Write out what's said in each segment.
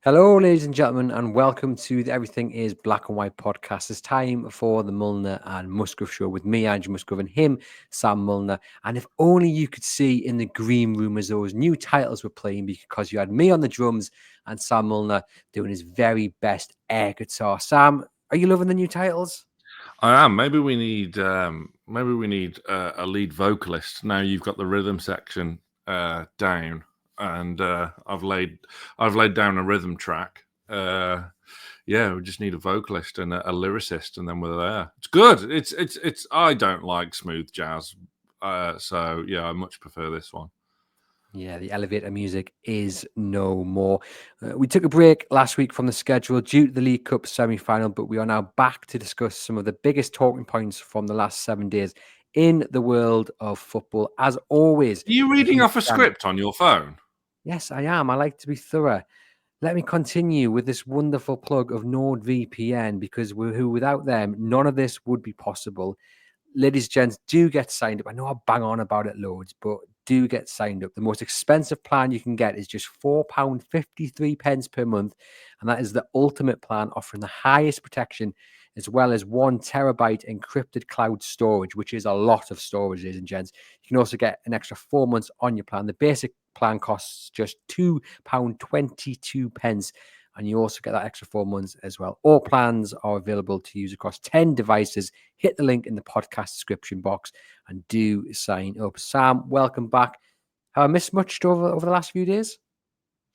Hello, ladies and gentlemen, and welcome to the Everything is Black and White podcast. It's time for the Mulliner and Musgrove show with me, Andrew Musgrove, and him, Sam Mulliner. And if only you could see in the green room as those new titles were playing, because you had me on the drums and Sam Mulliner doing his very best air guitar. Sam, are you loving the new titles? I am. Maybe we need a lead vocalist. Now you've got the rhythm section down, and I've laid down a rhythm track. Yeah, we just need a vocalist and a lyricist, and then we're there. It's good. It's. I don't like smooth jazz, so yeah, I much prefer this one. Yeah, the elevator music is no more. We took a break last week from the schedule due to the League Cup semi-final, but we are now back to discuss some of the biggest talking points from the last 7 days in the world of football. As always, Are you reading off a script on your phone? Yes, I am. I like to be thorough. Let me continue with this wonderful plug of NordVPN, because without them, none of this would be possible. Ladies and gents, do get signed up. I know I bang on about it loads, but do get signed up. The most expensive plan you can get is just £4.53 per month. And that is the ultimate plan, offering the highest protection as well as 1 terabyte encrypted cloud storage, which is a lot of storage, ladies and gents. You can also get an extra 4 months on your plan. The basic plan costs just £2.22. And you also get that extra 4 months as well. All plans are available to use across 10 devices. Hit the link in the podcast description box and do sign up. Sam, welcome back. Have I missed much over the last few days?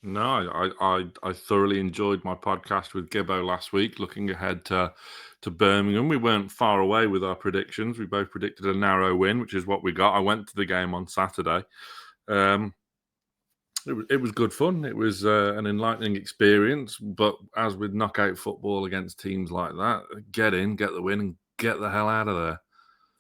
No, I thoroughly enjoyed my podcast with Gibbo last week, looking ahead to Birmingham. We weren't far away with our predictions. We both predicted a narrow win, which is what we got. I went to the game on Saturday. It was good fun. It was an enlightening experience. But as with knockout football against teams like that, get in, get the win, and get the hell out of there.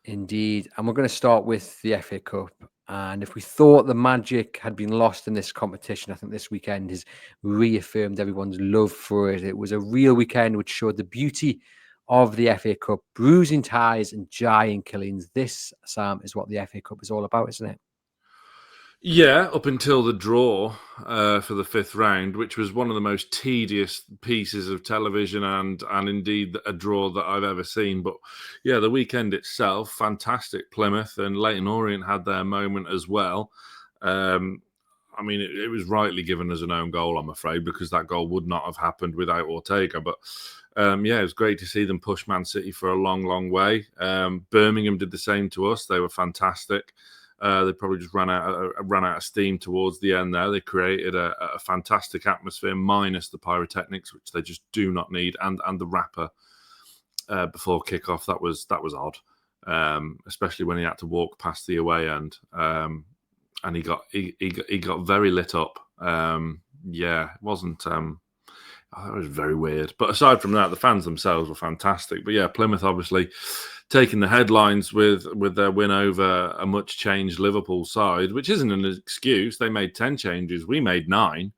Indeed. And we're going to start with the FA Cup. And if we thought the magic had been lost in this competition, I think this weekend has reaffirmed everyone's love for it. It was a real weekend which showed the beauty of the FA Cup, bruising ties and giant killings. This, Sam, is what the FA Cup is all about, isn't it? Yeah, up until the draw for the 5th round, which was one of the most tedious pieces of television and indeed a draw that I've ever seen. But yeah, the weekend itself, fantastic. Plymouth and Leyton Orient had their moment as well. I mean, it was rightly given as an own goal, I'm afraid, because that goal would not have happened without Ortega. But yeah, it was great to see them push Man City for a long, long way. Birmingham did the same to us. They were fantastic. They probably just ran out of steam towards the end there. They created a fantastic atmosphere, minus the pyrotechnics, which they just do not need, and the rapper before kickoff. That was odd, especially when he had to walk past the away end, and he got very lit up. Yeah, it wasn't. That was very weird. But aside from that, the fans themselves were fantastic. But yeah, Plymouth obviously taking the headlines with their win over a much changed Liverpool side, which isn't an excuse. They made 10 changes. We made 9.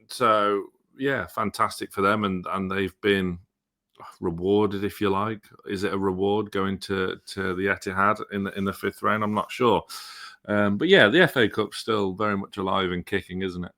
So yeah, fantastic for them. And they've been rewarded, if you like. Is it a reward going to the Etihad in the 5th round? I'm not sure. But yeah, the FA Cup's still very much alive and kicking, isn't it?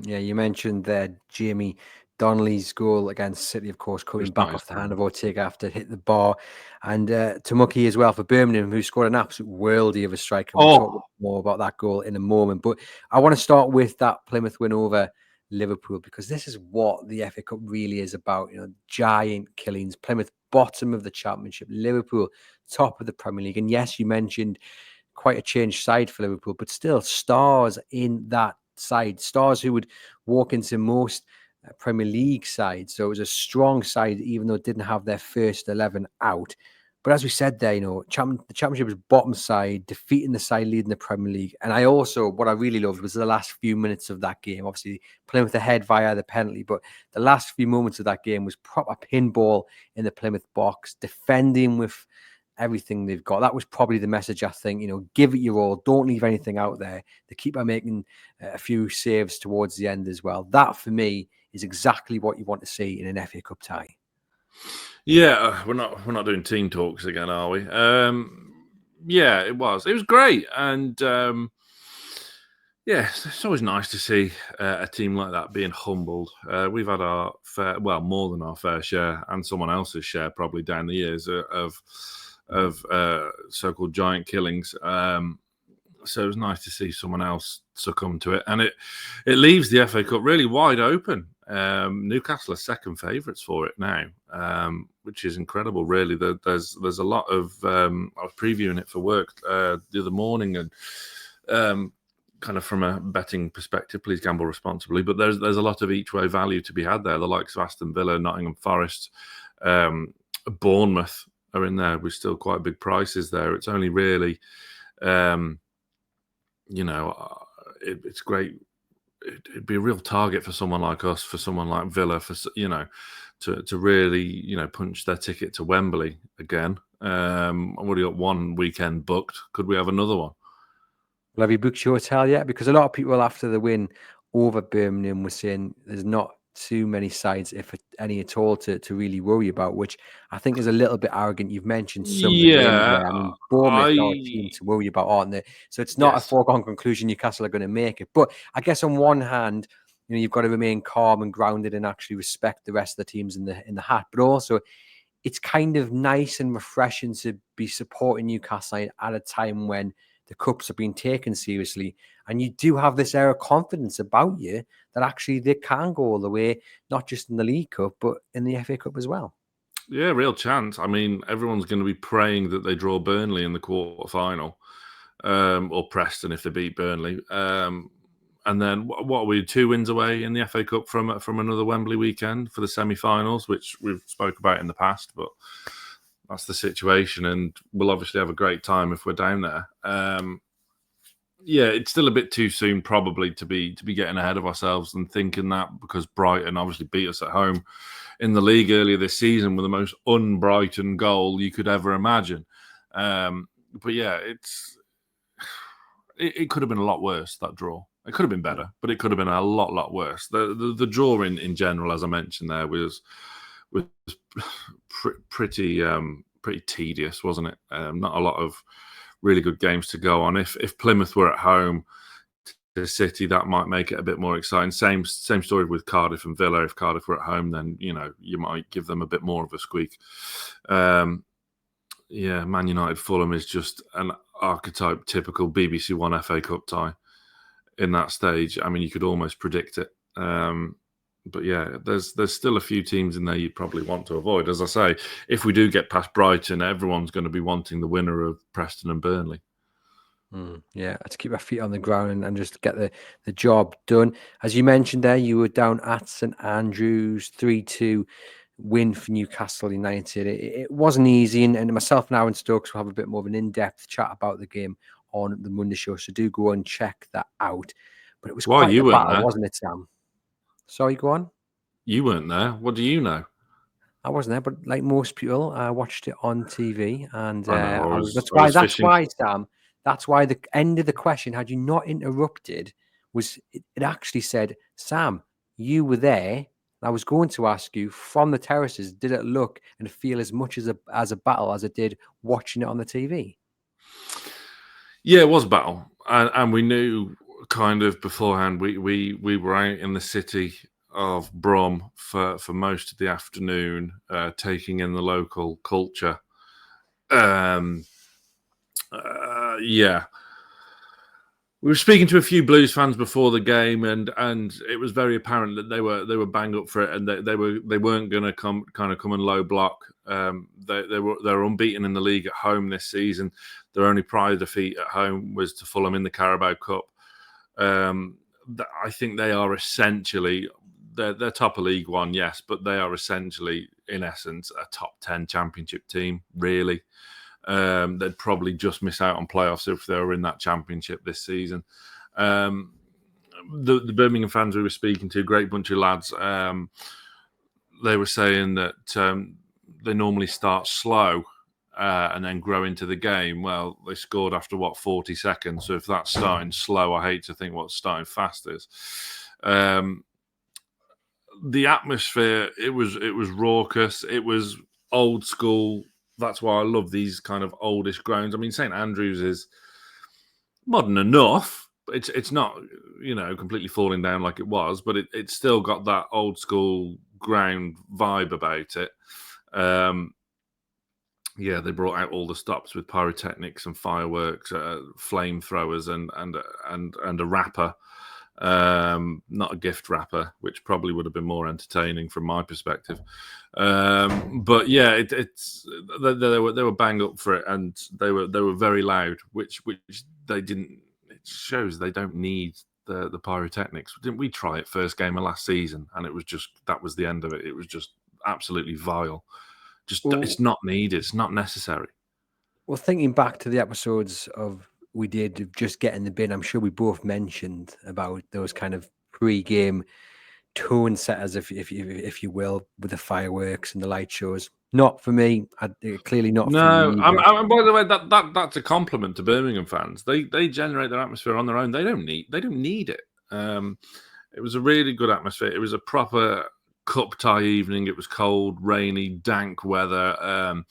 Yeah, you mentioned that Jamie Donnelly's goal against City, of course, coming back off the hand of Ortega after it hit the bar, and Tamuki as well for Birmingham, who scored an absolute worldie of a strike. And we'll talk more about that goal in a moment. But I want to start with that Plymouth win over Liverpool, because this is what the FA Cup really is about. You know, giant killings. Plymouth bottom of the Championship, Liverpool top of the Premier League, and yes, you mentioned quite a changed side for Liverpool, but still stars in that side, stars who would walk into most Premier League sides. So it was a strong side, even though it didn't have their first 11 out. But as we said there, you know, the Championship was bottom side, defeating the side leading the Premier League. And what I really loved was the last few minutes of that game. Obviously, Plymouth ahead via the penalty, but the last few moments of that game was proper pinball in the Plymouth box, defending with everything they've got. That was probably the message, I think. You know, give it your all. Don't leave anything out there. They keep on making a few saves towards the end as well. That, for me, is exactly what you want to see in an FA Cup tie. Yeah, we're not doing team talks again, are we? Yeah, it was great, and Yeah, it's always nice to see a team like that being humbled. We've had our more than our fair share, and someone else's share probably down the years of so-called giant killings. So it was nice to see someone else succumb to it, and it leaves the FA Cup really wide open. Newcastle are second favourites for it now, which is incredible. Really, there's a lot of. I was previewing it for work the other morning, and kind of from a betting perspective, please gamble responsibly. But there's a lot of each way value to be had there. The likes of Aston Villa, Nottingham Forest, Bournemouth are in there with still quite big prices there. It's only really. It's great. It'd be a real target for someone like us, for someone like Villa, to really, punch their ticket to Wembley again. I've already got one weekend booked. Could we have another one? Well, have you booked your hotel yet? Because a lot of people after the win over Birmingham were saying there's not too many sides, if any at all, to really worry about, which I think is a little bit arrogant. You've mentioned some of the names there. I mean, Bournemouth are a team to worry about, aren't they? So it's not a foregone conclusion Newcastle are going to make it. But I guess on one hand, you've got to remain calm and grounded and actually respect the rest of the teams in the hat. But also, it's kind of nice and refreshing to be supporting Newcastle at a time when the cups are being taken seriously, and you do have this air of confidence about you that actually they can go all the way, not just in the League Cup, but in the FA Cup as well. Yeah, real chance. I mean, everyone's going to be praying that they draw Burnley in the quarter-final, or Preston if they beat Burnley. And then what are we, 2 wins away in the FA Cup from another Wembley weekend for the semi-finals, which we've spoke about in the past, but that's the situation, and we'll obviously have a great time if we're down there. It's still a bit too soon probably to be getting ahead of ourselves and thinking that, because Brighton obviously beat us at home in the league earlier this season with the most un-Brighton goal you could ever imagine. But yeah, it could have been a lot worse, that draw. It could have been better, but it could have been a lot worse. The draw in general, as I mentioned there, was pretty tedious, wasn't it? Not a lot of really good games to go on. If Plymouth were at home to City, that might make it a bit more exciting. Same story with Cardiff and Villa. If Cardiff were at home, then you might give them a bit more of a squeak. Man United Fulham is just an archetype typical BBC One FA Cup tie in that stage. I mean, you could almost predict it. But yeah, there's still a few teams in there you'd probably want to avoid. As I say, if we do get past Brighton, everyone's going to be wanting the winner of Preston and Burnley. Yeah, to keep our feet on the ground and just get the job done. As you mentioned there, you were down at St Andrews, 3-2 win for Newcastle United. It wasn't easy, and myself and Aaron Stokes will have a bit more of an in-depth chat about the game on the Monday show, so do go and check that out. But it was quite a battle, wasn't it, Sam? Sorry, go on. You weren't there. What do you know? I wasn't there, but like most people, I watched it on TV, and that's why, Sam. That's why the end of the question, had you not interrupted, was it actually said, Sam, you were there. I was going to ask you, from the terraces, did it look and feel as much as a battle as it did watching it on the TV? Yeah, it was a battle, and we knew kind of beforehand. We were out in the city of Brum for most of the afternoon, taking in the local culture. We were speaking to a few Blues fans before the game, and it was very apparent that they were banged up for it, and they weren't going to come in low block. They're unbeaten in the league at home this season. Their only prior defeat at home was to Fulham in the Carabao Cup. I think they are essentially they're top of League One, yes, but they are essentially, in essence, a top 10 Championship team, really. They'd probably just miss out on playoffs if they were in that Championship this season. The Birmingham fans we were speaking to, great bunch of lads, they were saying that they normally start slow and then grow into the game. Well, they scored after 40 seconds. So if that's starting slow, I hate to think what starting fast is. The atmosphere, it was raucous. It was old school. That's why I love these kind of oldish grounds. I mean, St Andrews is modern enough, It's not, completely falling down like it was, but it's still got that old school ground vibe about it. Yeah, they brought out all the stops with pyrotechnics and fireworks, flamethrowers, and a rapper. Not a gift wrapper, which probably would have been more entertaining from my perspective. But yeah, they were bang up for it, and they were very loud, which they didn't. It shows they don't need the pyrotechnics. Didn't we try it first game of last season, and it was just that was the end of it. It was just absolutely vile. It's not needed. It's not necessary. Well, thinking back to the episodes we did of just getting the bin, I'm sure we both mentioned about those kind of pre-game tone setters, if you will, with the fireworks and the light shows. Not for me. Clearly not for you. No, by the way, that's a compliment to Birmingham fans. They generate their atmosphere on their own. They don't need it. It was a really good atmosphere. It was a proper cup tie evening. It was cold, rainy, dank weather.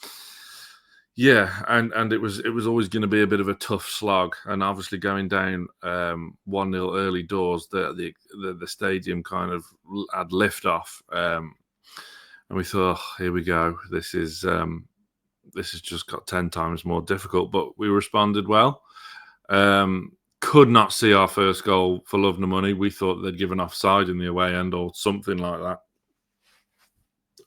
Yeah, and it was always going to be a bit of a tough slog. And obviously going down 1-0 early doors, the stadium kind of had lift off. And we thought, oh, here we go. This has just got 10 times more difficult. But we responded well. Could not see our first goal for love nor money. We thought they'd given offside in the away end or something like that.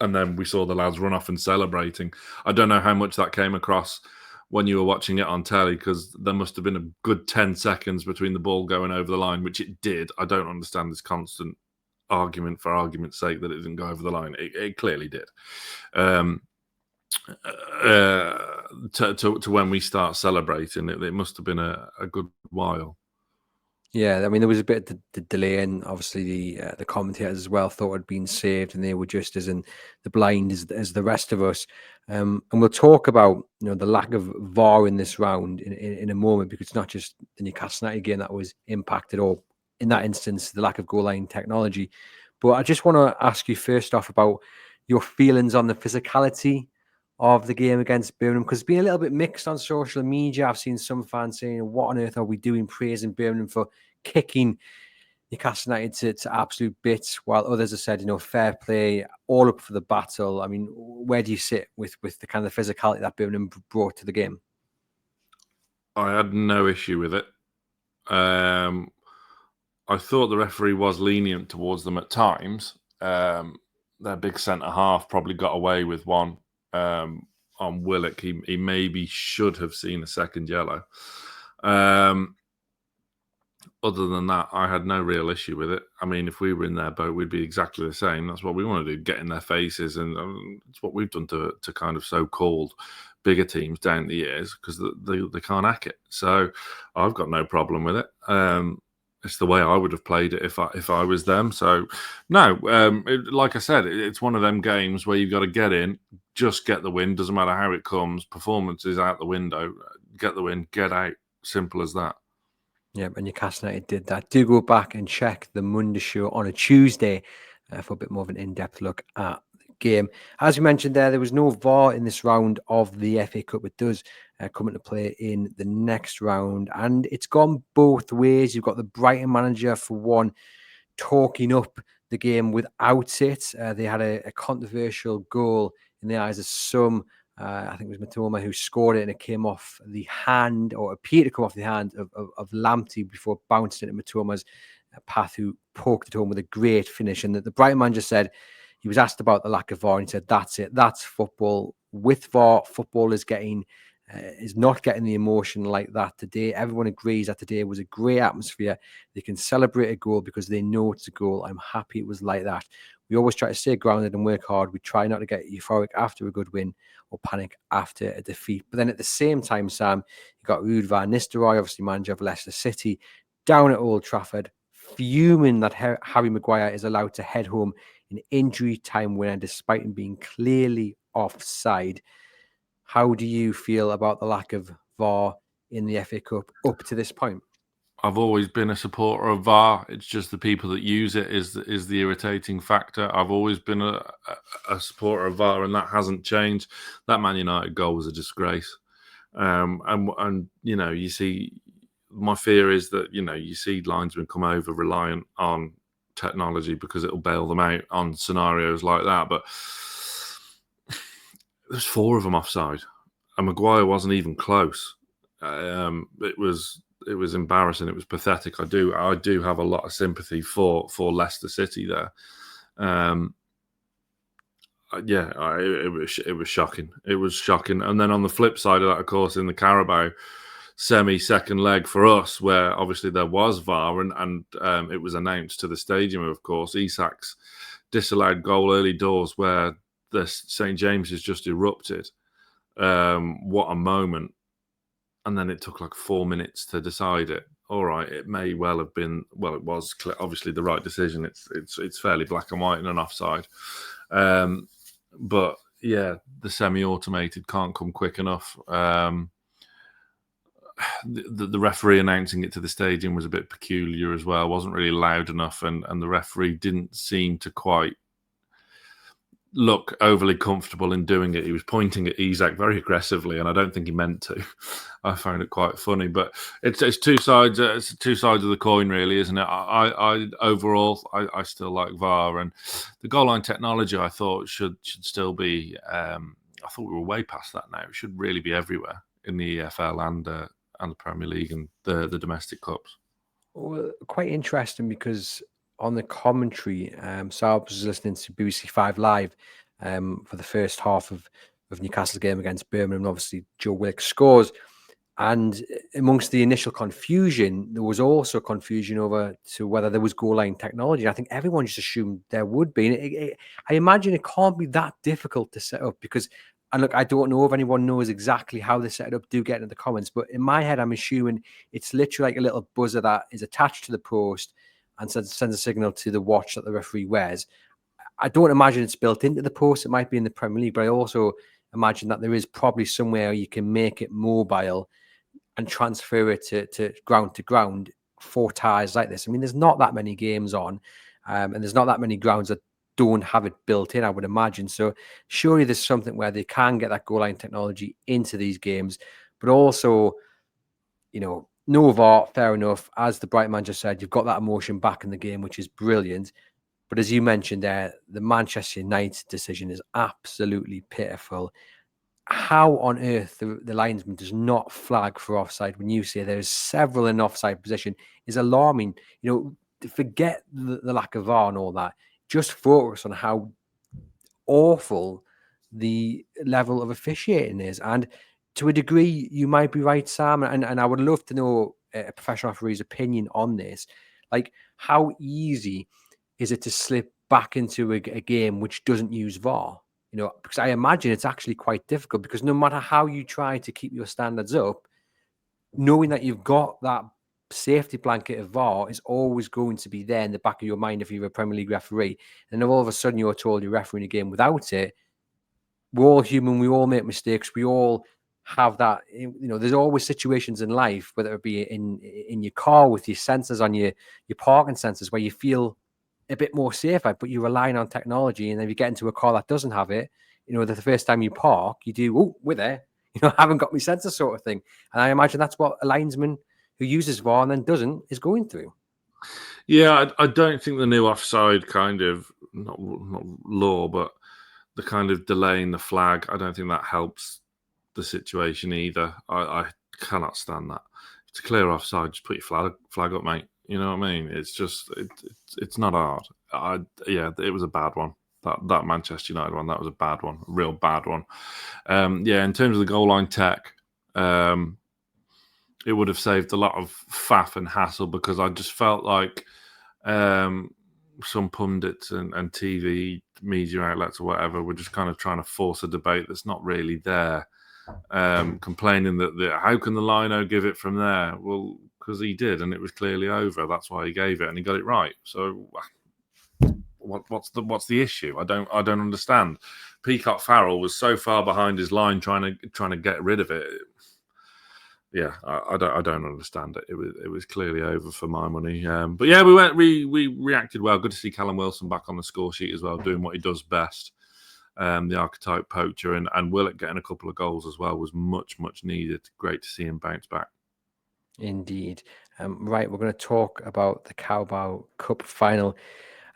And then we saw the lads run off and celebrating. I don't know how much that came across when you were watching it on telly, because there must have been a good 10 seconds between the ball going over the line, which it did. I don't understand this constant argument for argument's sake that it didn't go over the line. It clearly did. To when we start celebrating, it must have been a good while. Yeah, I mean, there was a bit of the delay, and obviously the commentators as well thought it had been saved, and they were just as in the blind as the rest of us. And we'll talk about the lack of VAR in this round in a moment, because it's not just the Newcastle United game that was impacted, or in that instance the lack of goal line technology. But I just want to ask you first off about your feelings on the physicality of the game against Birmingham, because it's been a little bit mixed on social media. I've seen some fans saying, what on earth are we doing praising Birmingham for kicking Newcastle United to absolute bits, while others have said, fair play, all up for the battle. I mean, where do you sit with the kind of physicality that Birmingham brought to the game? I had no issue with it. I thought the referee was lenient towards them at times. Their big centre-half probably got away with one on Willock. He maybe should have seen a second yellow. Other than that, I had no real issue with it. I mean, if we were in their boat, we'd be exactly the same. That's what we want to do, get in their faces. And it's what we've done to kind of so-called bigger teams down the years, because they can't hack it. So I've got no problem with it. It's the way I would have played it if I was them. So no, like I said, it's one of them games where you've got to get in, just get the win. Doesn't matter how it comes. Performance is out the window. Get the win, get out. Simple as that. Yeah, and Newcastle United did that. Do go back and check the Monday show on a Tuesday for a bit more of an in-depth look at the game. As we mentioned there was no VAR in this round of the FA Cup. It does come into play in the next round, and it's gone both ways. You've got the Brighton manager, for one, talking up the game without it. They had a controversial goal in the eyes of some. I think it was Matoma who scored it, and it came off the hand, or appeared to come off the hand of Lamptey before bouncing into Matoma's path, who poked it home with a great finish. And the Brighton manager said, he was asked about the lack of VAR, and he said, that's it. That's football. With VAR, football is not getting the emotion like that today. Everyone agrees that today was a great atmosphere. They can celebrate a goal because they know it's a goal. I'm happy it was like that. We always try to stay grounded and work hard. We try not to get euphoric after a good win or panic after a defeat. But then at the same time, Sam, you got Ruud van Nistelrooy, obviously manager of Leicester City, down at Old Trafford, fuming that Harry Maguire is allowed to head home in injury time winner despite him being clearly offside. How do you feel about the lack of VAR in the FA Cup up to this point? I've always been a supporter of VAR. It's just the people that use it is the irritating factor. I've always been a supporter of VAR, and that hasn't changed. That Man United goal was a disgrace. And you see my fear is that, you see linesmen come over reliant on technology because it'll bail them out on scenarios like that. But there's 4 of them offside, and Maguire wasn't even close. It was embarrassing. It was pathetic. I do have a lot of sympathy for Leicester City there. It was shocking. It was shocking. And then on the flip side of that, of course, in the Carabao second leg for us, where obviously there was VAR and it was announced to the stadium, of course, Isak's disallowed goal early doors where the St. James has just erupted. What a moment. And then it took like 4 minutes to decide it. All right, it may well have been, well, it was obviously the right decision. It's fairly black and white and an offside. But yeah, the semi-automated can't come quick enough. The referee announcing it to the stadium was a bit peculiar as well. Wasn't really loud enough, and the referee didn't seem to quite look overly comfortable in doing it. He was pointing at Isak very aggressively, and I don't think he meant to. I found it quite funny, but it's two sides. It's two sides of the coin, really, isn't it? I overall, I still like VAR, and the goal line technology. I thought should still be. I thought we were way past that now. It should really be everywhere in the EFL and the Premier League and the domestic cups. Well, quite interesting because on the commentary, so I was listening to BBC 5 Live for the first half of Newcastle's game against Birmingham, and obviously Joe Willock scores. And amongst the initial confusion, there was also confusion over to whether there was goal line technology. I think everyone just assumed there would be. And I imagine it can't be that difficult to set up because, and look, I don't know if anyone knows exactly how they set it up. Do get in the comments. But in my head, I'm assuming it's literally like a little buzzer that is attached to the post and sends a signal to the watch that the referee wears. I don't imagine it's built into the post. It might be in the Premier League, but I also imagine that there is probably somewhere you can make it mobile and transfer it to ground for ties like this. I mean, there's not that many games on, and there's not that many grounds that don't have it built in, I would imagine. So surely there's something where they can get that goal line technology into these games, but also, no VAR, fair enough. As the bright man just said, you've got that emotion back in the game, which is brilliant. But as you mentioned there, the Manchester United decision is absolutely pitiful. How on earth the linesman does not flag for offside when you say there's several in offside position is alarming. Forget the lack of VAR and all that. Just focus on how awful the level of officiating is. And to a degree, you might be right, Sam. And I would love to know a professional referee's opinion on this. Like, how easy is it to slip back into a game which doesn't use VAR? Because I imagine it's actually quite difficult because no matter how you try to keep your standards up, knowing that you've got that safety blanket of VAR is always going to be there in the back of your mind if you're a Premier League referee. And then all of a sudden you're told you're refereeing a game without it. We're all human. We all make mistakes. We all have that. There's always situations in life, whether it be in your car with your sensors on your parking sensors, where you feel a bit more safer, but you're relying on technology. And then you get into a car that doesn't have it, the first time you park, you do, oh, we're there, I haven't got my sensor sort of thing. And I imagine that's what a linesman who uses VAR and then doesn't is going through. Yeah, I don't think the new offside kind of, not law, but the kind of delaying the flag, I don't think that helps the situation either. I cannot stand that. If it's a clear offside, just put your flag up, mate. You know what I mean? It's just it's not hard. It was a bad one. That Manchester United one, that was a bad one, a real bad one. In terms of the goal line tech, it would have saved a lot of faff and hassle because I just felt like some pundits and TV media outlets or whatever were just kind of trying to force a debate that's not really there. Complaining that how can the lino give it from there? Well, because he did, and it was clearly over. That's why he gave it, and he got it right. So, what's the issue? I don't understand. Peacock Farrell was so far behind his line trying to get rid of it. Yeah, I don't understand it. It was clearly over for my money. But yeah, we reacted well. Good to see Callum Wilson back on the score sheet as well, doing what he does best. The archetype poacher and Willock getting a couple of goals as well was much needed. Great to see him bounce back. Indeed. Right, we're going to talk about the Carabao Cup final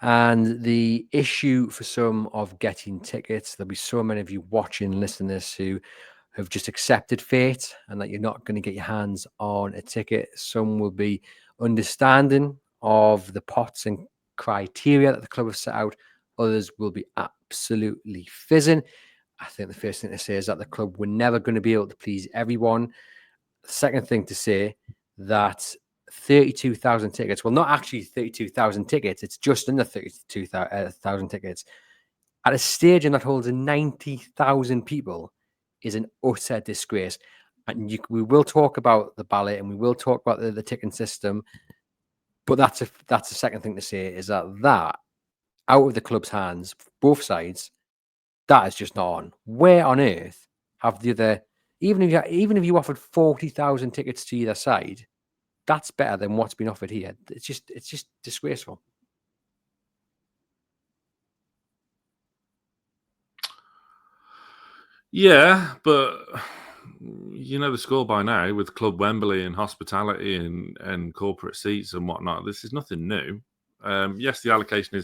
and the issue for some of getting tickets. There'll be so many of you watching, listening to this who have just accepted fate and that you're not going to get your hands on a ticket. Some will be understanding of the pots and criteria that the club have set out. Others will be absolutely fizzing. I think the first thing to say is that the club were never going to be able to please everyone. The second thing to say, that 32,000 tickets, well, not actually 32,000 tickets, it's just under 32,000 tickets, at a stadium that holds 90,000 people is an utter disgrace. And we will talk about the ballot and we will talk about the ticketing system, but that's the second thing to say, is that out of the club's hands, both sides, that is just not on. Where on earth have the other, even if you offered 40,000 tickets to either side, that's better than what's been offered here. It's just disgraceful. Yeah, but you know the score by now with Club Wembley and hospitality and corporate seats and whatnot. This is nothing new. Yes, the allocation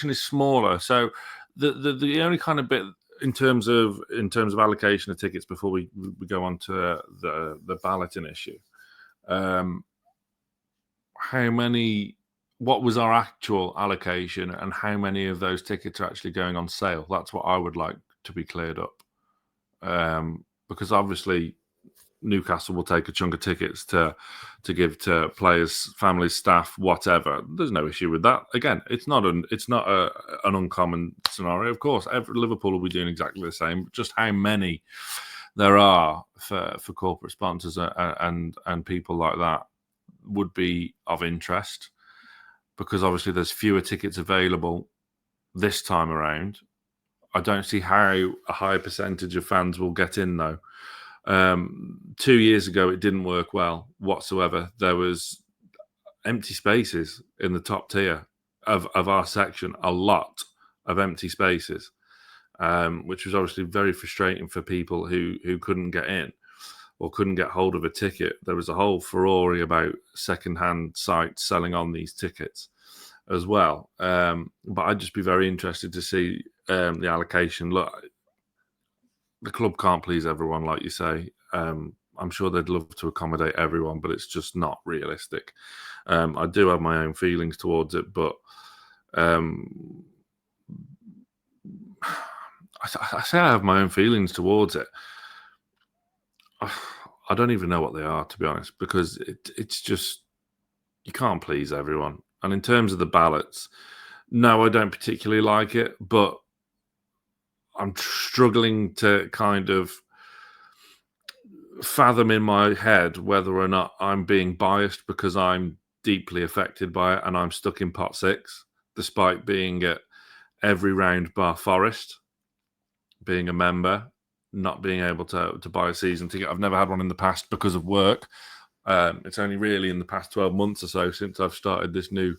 is smaller. So the only kind of bit in terms of allocation of tickets before we go on to the balloting issue. What was our actual allocation and how many of those tickets are actually going on sale? That's what I would like to be cleared up. Because obviously Newcastle will take a chunk of tickets to give to players, families, staff, whatever. There's no issue with that. Again, it's not an uncommon scenario. Of course, Liverpool will be doing exactly the same. Just how many there are for corporate sponsors and people like that would be of interest, because obviously there's fewer tickets available this time around. I don't see how a high percentage of fans will get in, though. 2 years ago, it didn't work well whatsoever. There was empty spaces in the top tier of our section, a lot of empty spaces, which was obviously very frustrating for people who couldn't get in or couldn't get hold of a ticket. There was a whole furore about second-hand sites selling on these tickets as well. But I'd just be very interested to see the allocation. Look, the club can't please everyone, like you say. I'm sure they'd love to accommodate everyone, but it's just not realistic. I do have my own feelings towards it, but I say I have my own feelings towards it. I don't even know what they are, to be honest, because it's just, you can't please everyone. And in terms of the ballots, no, I don't particularly like it, but I'm struggling to kind of fathom in my head whether or not I'm being biased because I'm deeply affected by it and I'm stuck in pot 6, despite being at every round bar Forest, being a member, not being able to buy a season ticket. I've never had one in the past because of work. It's only really in the past 12 months or so since I've started this new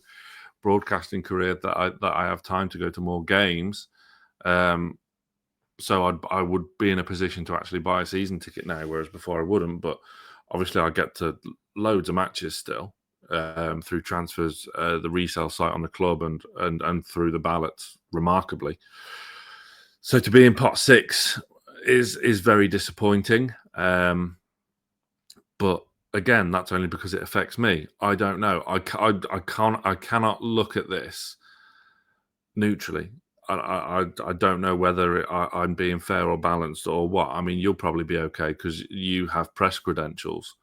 broadcasting career that I have time to go to more games. So I would be in a position to actually buy a season ticket now, whereas before I wouldn't. But obviously I get to loads of matches still through transfers, the resale site on the club and through the ballots, remarkably. So to be in pot 6 is very disappointing. But again, that's only because it affects me. I don't know. I cannot look at this neutrally. I don't know whether I'm being fair or balanced or what. I mean, you'll probably be okay because you have press credentials.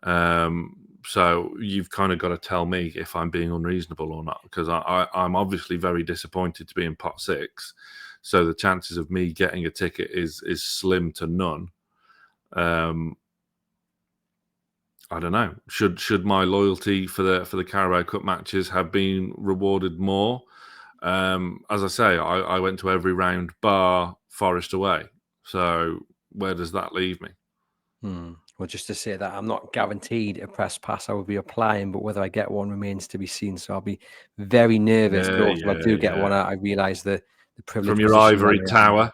So you've kind of got to tell me if I'm being unreasonable or not, because I'm obviously very disappointed to be in pot 6. So the chances of me getting a ticket is slim to none. I don't know. Should my loyalty for the Carabao Cup matches have been rewarded more? As I say, I went to every round bar Forest away. So where does that leave me? Well, just to say that I'm not guaranteed a press pass. I will be applying, but whether I get one remains to be seen. So I'll be very nervous. But also, if I do get one, I realise the privilege from your ivory tower.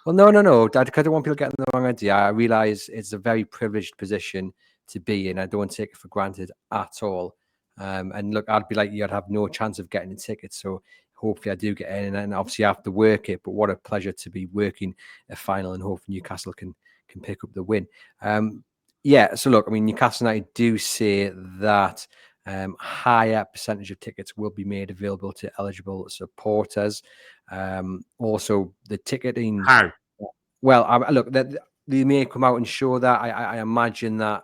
Well, no, Dad, because I don't want people getting the wrong idea. I realise it's a very privileged position to be in. I don't take it for granted at all. And look, I'd be like you, I'd have no chance of getting a ticket. So hopefully I do get in, and obviously I have to work it. But what a pleasure to be working a final, and hopefully Newcastle can pick up the win. Yeah, so look, I mean, Newcastle United do say that higher percentage of tickets will be made available to eligible supporters. Also, the ticketing. How? Well, look, they may come out and show that. I imagine that.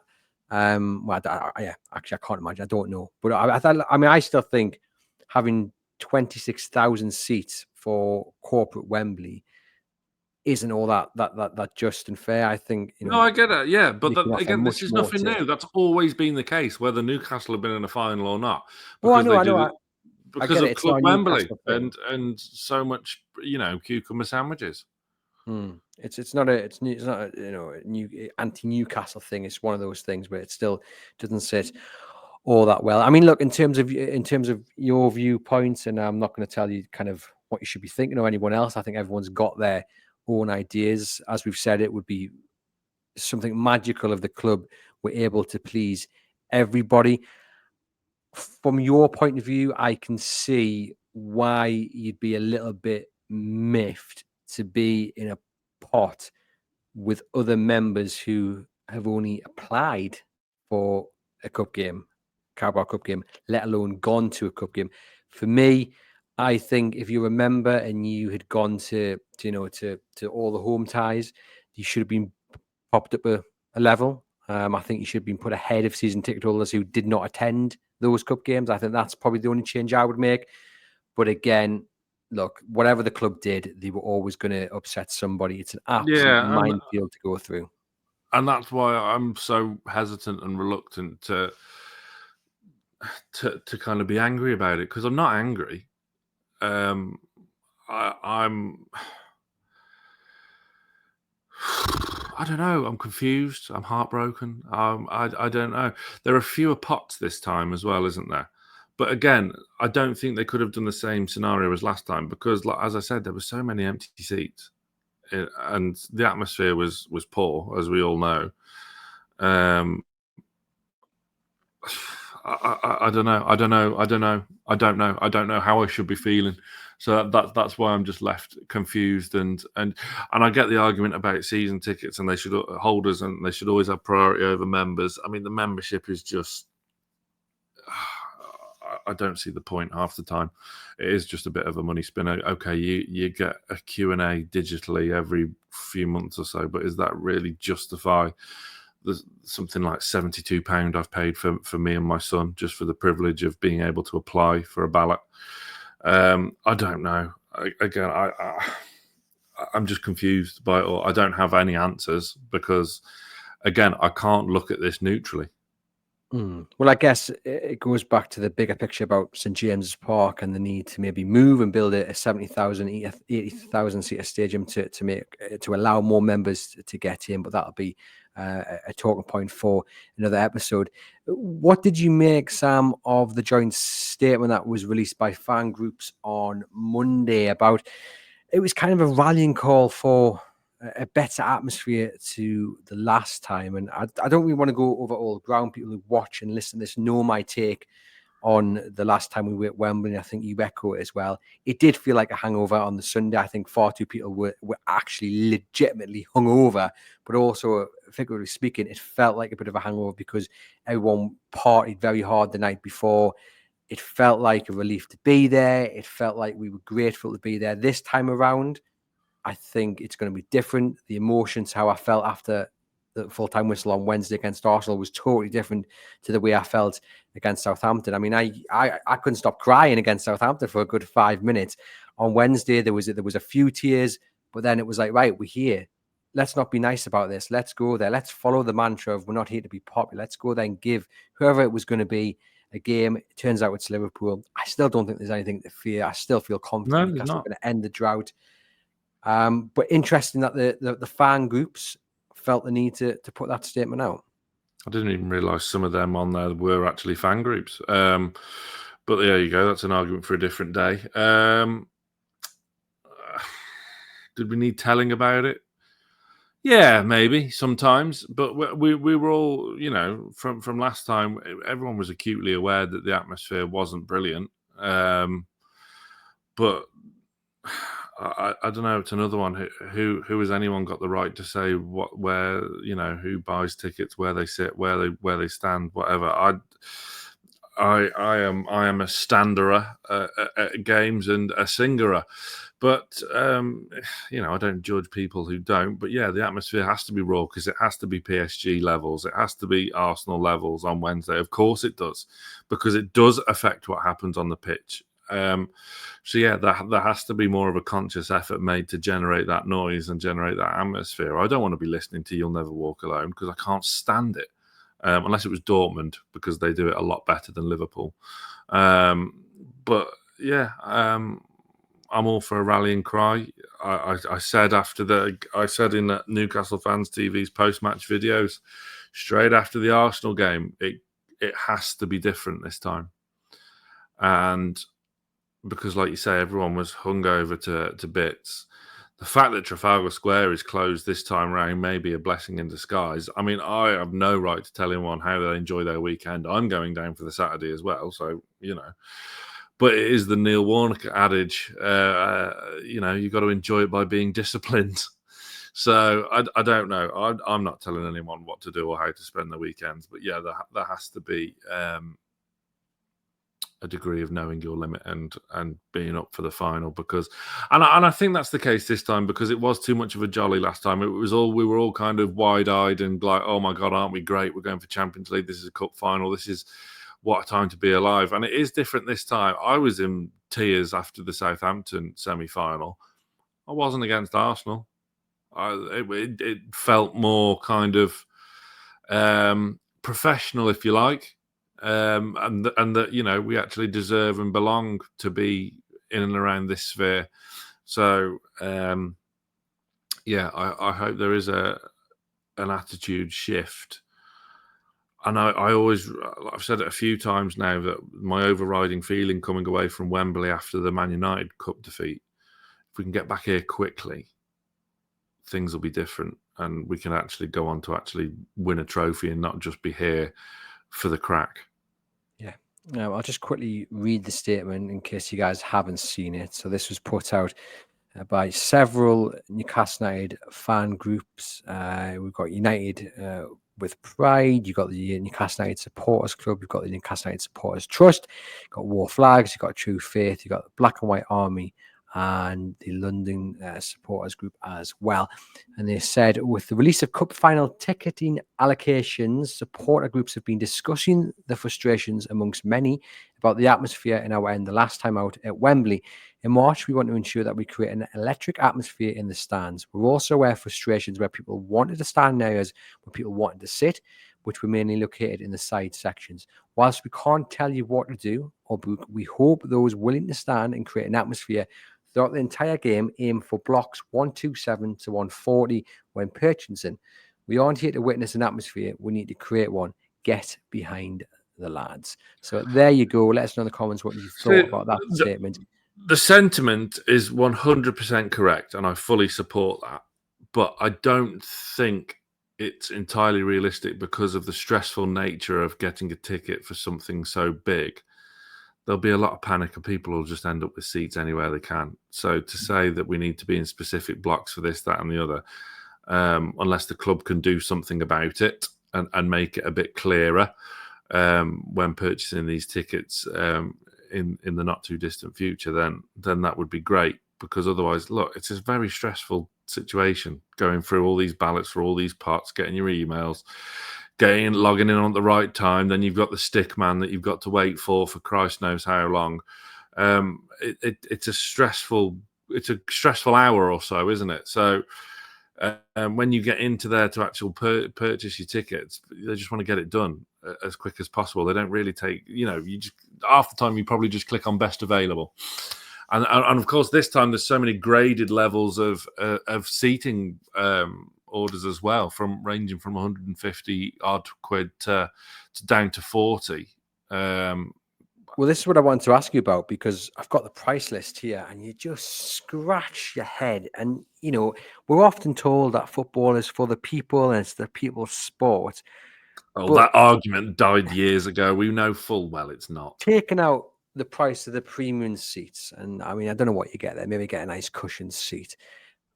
Yeah, actually, I can't imagine. I don't know, but I mean, I still think having 26,000 seats for corporate Wembley isn't all that just and fair. I think, No, I get it. Yeah, but again, this much is more nothing new. That's always been the case, whether Newcastle have been in a final or not, Oh, I because know, they I know. do it I because get it. of It's not Club a Wembley Newcastle thing. and so much, cucumber sandwiches. It's not a new anti-Newcastle thing. It's one of those things where it still doesn't sit all that well. I mean, look, in terms of your viewpoints, and I'm not going to tell you kind of what you should be thinking or anyone else. I think everyone's got their own ideas. As we've said, it would be something magical if the club were able to please everybody. From your point of view, I can see why you'd be a little bit miffed to be in a pot with other members who have only applied for a cup game, Carabao Cup game, let alone gone to a cup game. For me, I think if you're a member and you had gone to all the home ties, you should have been popped up a level. I think you should have been put ahead of season ticket holders who did not attend those cup games. I think that's probably the only change I would make. But again, look, whatever the club did, they were always going to upset somebody. It's an absolute minefield to go through. And that's why I'm so hesitant and reluctant to kind of be angry about it, because I'm not angry. I'm I don't know. I'm confused. I'm heartbroken. I don't know. There are fewer pots this time as well, isn't there? But again, I don't think they could have done the same scenario as last time because, like, as I said, there were so many empty seats, and the atmosphere was poor, as we all know. I don't know. I don't know how I should be feeling. So that's why I'm just left confused, and I get the argument about season tickets and they should holders and they should always have priority over members. I mean, the membership is just I don't see the point half the time. It is just a bit of a money spinner. Okay, you get a Q&A digitally every few months or so, but is that really justify there's something like £72 I've paid for me and my son just for the privilege of being able to apply for a ballot? I don't know. I'm just confused by it all. I don't have any answers because, again, I can't look at this neutrally. Well, I guess it goes back to the bigger picture about St James's Park and the need to maybe move and build a 70,000, 80,000 seater stadium to allow more members to get in. But that'll be a talking point for another episode. What did you make, Sam, of the joint statement that was released by fan groups on Monday about? It was kind of a rallying call for a better atmosphere to the last time. And I don't really want to go over all ground. People who watch and listen to this know my take on the last time we were at Wembley. And I think you echo it as well. It did feel like a hangover on the Sunday. I think far too people were actually legitimately hungover, but also, figuratively speaking, it felt like a bit of a hangover because everyone partied very hard the night before. It felt like a relief to be there. It felt like we were grateful to be there. This time around, I think it's going to be different. The emotions, how I felt after the full-time whistle on Wednesday against Arsenal was totally different to the way I felt against Southampton. I mean, I couldn't stop crying against Southampton for a good 5 minutes. On Wednesday, there was a few tears, but then it was like, right, we're here. Let's not be nice about this. Let's go there. Let's follow the mantra of we're not here to be popular. Let's go there and give whoever it was going to be a game. It turns out it's Liverpool. I still don't think there's anything to fear. I still feel confident because they're going to end the drought. But interesting that the fan groups felt the need to put that statement out. I didn't even realise some of them on there were actually fan groups. But there you go. That's an argument for a different day. Did we need telling about it? Yeah, maybe sometimes, but we were all, from last time, everyone was acutely aware that the atmosphere wasn't brilliant. But I don't know. It's another one. Who has anyone got the right to say where, who buys tickets, where they sit, where they stand, whatever. I am a standerer at games and a singerer, but I don't judge people who don't. But yeah, the atmosphere has to be raw because it has to be PSG levels, it has to be Arsenal levels on Wednesday. Of course it does, because it does affect what happens on the pitch. So yeah, there has to be more of a conscious effort made to generate that noise and generate that atmosphere. I don't want to be listening to "You'll Never Walk Alone" because I can't stand it. Unless it was Dortmund, because they do it a lot better than Liverpool. But yeah, I'm all for a rallying cry. I said in Newcastle Fans TV's post-match videos, straight after the Arsenal game, it has to be different this time. And because, like you say, everyone was hungover to bits. The fact that Trafalgar Square is closed this time round may be a blessing in disguise. I mean, I have no right to tell anyone how they enjoy their weekend. I'm going down for the Saturday as well, so, But it is the Neil Warnock adage, you've got to enjoy it by being disciplined. So I don't know. I'm not telling anyone what to do or how to spend their weekends. But yeah, there has to be a degree of knowing your limit and being up for the final, because I think that's the case this time, because it was too much of a jolly last time. We were all kind of wide-eyed and like, oh my god, aren't we great, we're going for Champions League, this is a cup final, this is what a time to be alive. And it is different this time. I was in tears after the Southampton semi-final. I wasn't against Arsenal. It felt more kind of professional, if you like. And that we actually deserve and belong to be in and around this sphere. So I hope there is an attitude shift. And I've said it a few times now that my overriding feeling coming away from Wembley after the Man United Cup defeat, if we can get back here quickly, things will be different, and we can actually go on to actually win a trophy and not just be here for the crack. Yeah. I'll just quickly read the statement in case you guys haven't seen it. So this was put out by several Newcastle United fan groups. We've got United with Pride, you've got the Newcastle United Supporters Club, you've got the Newcastle United Supporters Trust, you've got War Flags, you've got True Faith, you've got the Black and White Army, and the London Supporters Group as well. And they said, with the release of cup final ticketing allocations, supporter groups have been discussing the frustrations amongst many about the atmosphere in our end the last time out at Wembley. In March, we want to ensure that we create an electric atmosphere in the stands. We're also aware of frustrations where people wanted to stand in areas where people wanted to sit, which were mainly located in the side sections. Whilst we can't tell you what to do or book, we hope those willing to stand and create an atmosphere throughout the entire game aim for blocks 127 to 140 when purchasing. We aren't here to witness an atmosphere. We need to create one. Get behind the lads. So there you go. Let us know in the comments what you thought about that statement. The sentiment is 100% correct, and I fully support that. But I don't think it's entirely realistic because of the stressful nature of getting a ticket for something so big. There'll be a lot of panic and people will just end up with seats anywhere they can. So to say that we need to be in specific blocks for this, that, and the other, unless the club can do something about it and make it a bit clearer when purchasing these tickets in the not too distant future, then that would be great. Because otherwise, look, it's a very stressful situation going through all these ballots for all these pots, getting your emails, logging in on the right time. Then you've got the stick man that you've got to wait for Christ knows how long. It's a stressful hour or so, isn't it? So when you get into there to actually purchase your tickets, they just want to get it done as quick as possible. They don't really take, you just half the time you probably just click on best available. And of course, this time there's so many graded levels of seating orders as well, ranging from 150 odd quid to down to 40. Well, this is what I want to ask you about, because I've got the price list here and you just scratch your head. And, we're often told that football is for the people and it's the people's sport. Oh, But that argument died years ago. We know full well it's not. taking out the price of the premium seats, and I mean, I don't know what you get there. Maybe get a nice cushioned seat.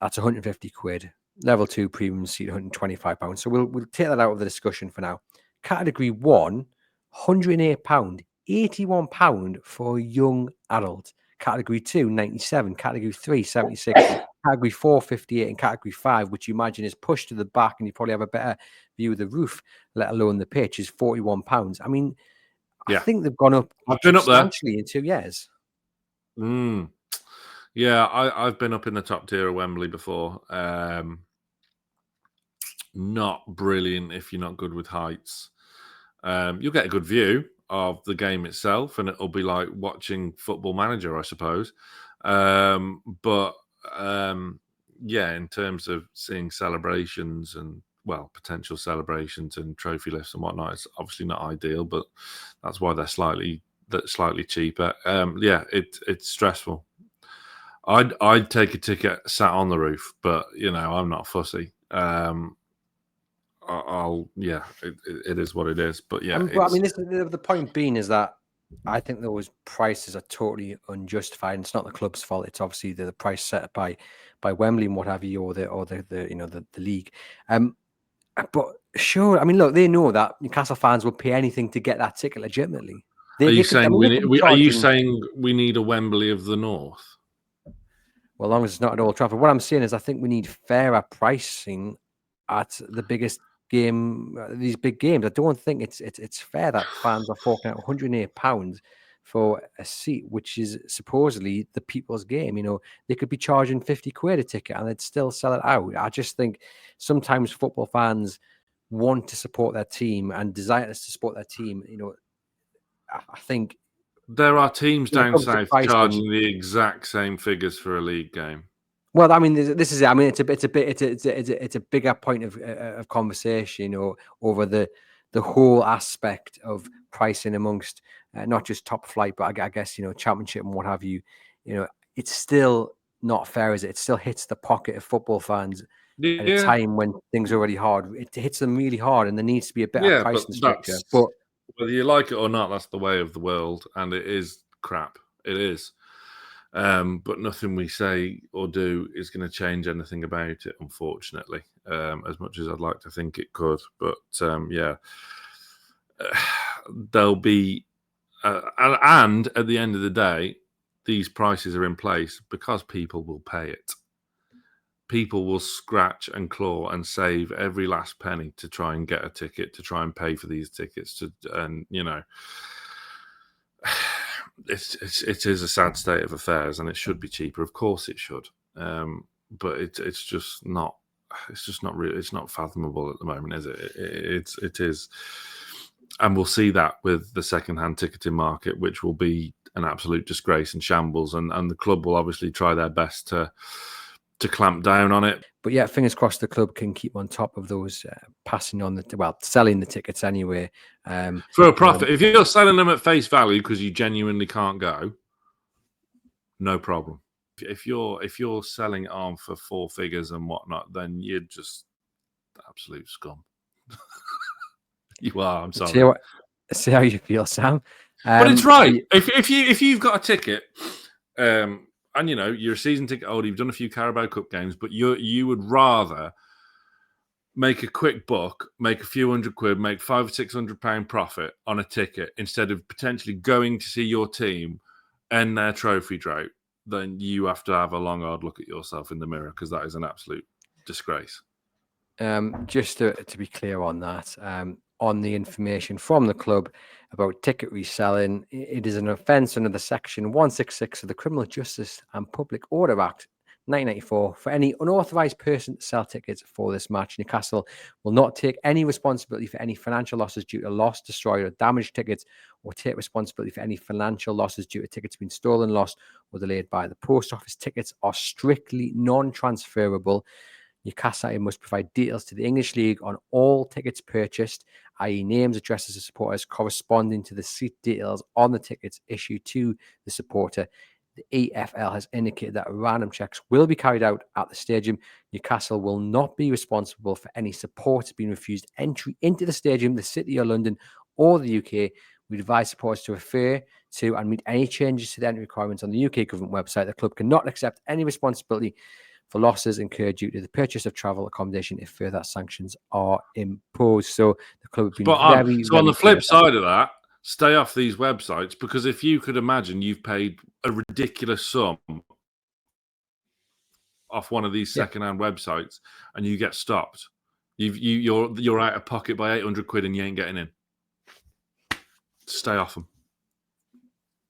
That's 150 quid. Level 2 premium seat, £125. So we'll take that out of the discussion for now. Category 1, £108, £81 for a young adult. Category 2, 97. Category 3, 76. Category 4, 58. And Category 5, which you imagine is pushed to the back and you probably have a better view of the roof, let alone the pitch, is £41. I mean, I think they've gone up substantially in 2 years. Yeah, I've been up in the top tier of Wembley before. Not brilliant if you're not good with heights. You'll get a good view of the game itself, and it'll be like watching Football Manager, I suppose. Yeah, in terms of seeing celebrations and, well, potential celebrations and trophy lifts and whatnot, it's obviously not ideal, but that's why they're slightly cheaper. Yeah, it's stressful. I'd take a ticket sat on the roof, but I'm not fussy. It is what it is. But yeah, I mean, the point being is that I think those prices are totally unjustified. It's not the club's fault. It's obviously the price set by Wembley and what have you, or the league. But sure, I mean, look, they know that Newcastle fans will pay anything to get that ticket legitimately. Are you saying we need a Wembley of the North? Well, as long as it's not at Old Trafford. What I'm saying is, I think we need fairer pricing at the biggest game, these big games. I don't think it's fair that fans are forking out £108 for a seat, which is supposedly the people's game. They could be charging 50 quid a ticket and they'd still sell it out. I just think sometimes football fans want to support their team and desire to support their team. I think there are teams down south charging the exact same figures for a league game. Well, I mean, this is it. I mean, it's a bigger point of conversation, over the whole aspect of pricing amongst not just top flight, but I guess championship and what have you. It's still not fair, is it? It still hits the pocket of football fans at a time when things are already hard. It hits them really hard, and there needs to be a better pricing structure. But whether you like it or not, that's the way of the world, and it is crap. It is. But nothing we say or do is going to change anything about it, unfortunately, as much as I'd like to think it could. But there'll be, and at the end of the day, these prices are in place because people will pay it. People will scratch and claw and save every last penny to try and get a ticket, to try and pay for these tickets. It is a sad state of affairs, and it should be cheaper. Of course, it should, but it's just not. It's just not really. It's not fathomable at the moment, is it? It is, and we'll see that with the second-hand ticketing market, which will be an absolute disgrace and shambles. And the club will obviously try their best to clamp down on it. But yeah, fingers crossed the club can keep on top of those selling the tickets anyway. For a profit. If you're selling them at face value because you genuinely can't go, no problem. If you're selling on for 4 figures and whatnot, then you're just absolute scum. You are, I'm sorry. See how you feel, Sam. But it's right. If you've got a ticket, and you're a season ticket holder, you've done a few Carabao Cup games, but you would rather make a quick buck, make a few hundred quid, make £500 or £600 profit on a ticket instead of potentially going to see your team end their trophy drought, then you have to have a long, hard look at yourself in the mirror, because that is an absolute disgrace. Just to be clear on that, on the information from the club about ticket reselling, it is an offence under the Section 166 of the Criminal Justice and Public Order Act 1994 for any unauthorised person to sell tickets for this match. Newcastle will not take any responsibility for any financial losses due to lost, destroyed or damaged tickets, or take responsibility for any financial losses due to tickets being stolen, lost or delayed by the post office. Tickets are strictly non-transferable. Newcastle United must provide details to the English League on all tickets purchased, i.e. names, addresses of supporters corresponding to the seat details on the tickets issued to the supporter. The EFL has indicated that random checks will be carried out at the stadium. Newcastle will not be responsible for any supporters being refused entry into the stadium, the City of London, or the UK. We advise supporters to refer to and meet any changes to the entry requirements on the UK government website. The club cannot accept any responsibility for losses incurred due to the purchase of travel accommodation if further sanctions are imposed. So the club have been very, So on the clear flip side of that, stay off these websites, because if you could imagine you've paid a ridiculous sum off one of these second-hand websites and you get stopped, you're out of pocket by 800 quid and you ain't getting in. Stay off them.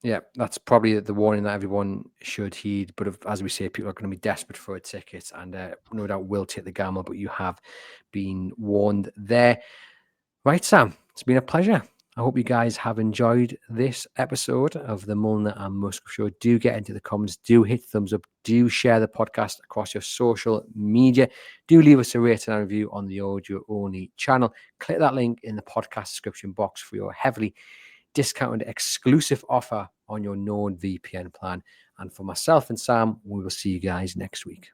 Yeah, that's probably the warning that everyone should heed. But as we say, people are going to be desperate for a ticket and no doubt will take the gamble, but you have been warned there. Right, Sam, it's been a pleasure. I hope you guys have enjoyed this episode of the Mulliner and Musgrove Show. Do get into the comments. Do hit thumbs up. Do share the podcast across your social media. Do leave us a rating and review on the audio-only channel. Click that link in the podcast description box for your heavily discounted exclusive offer on your known VPN plan. And for myself and Sam, we will see you guys next week.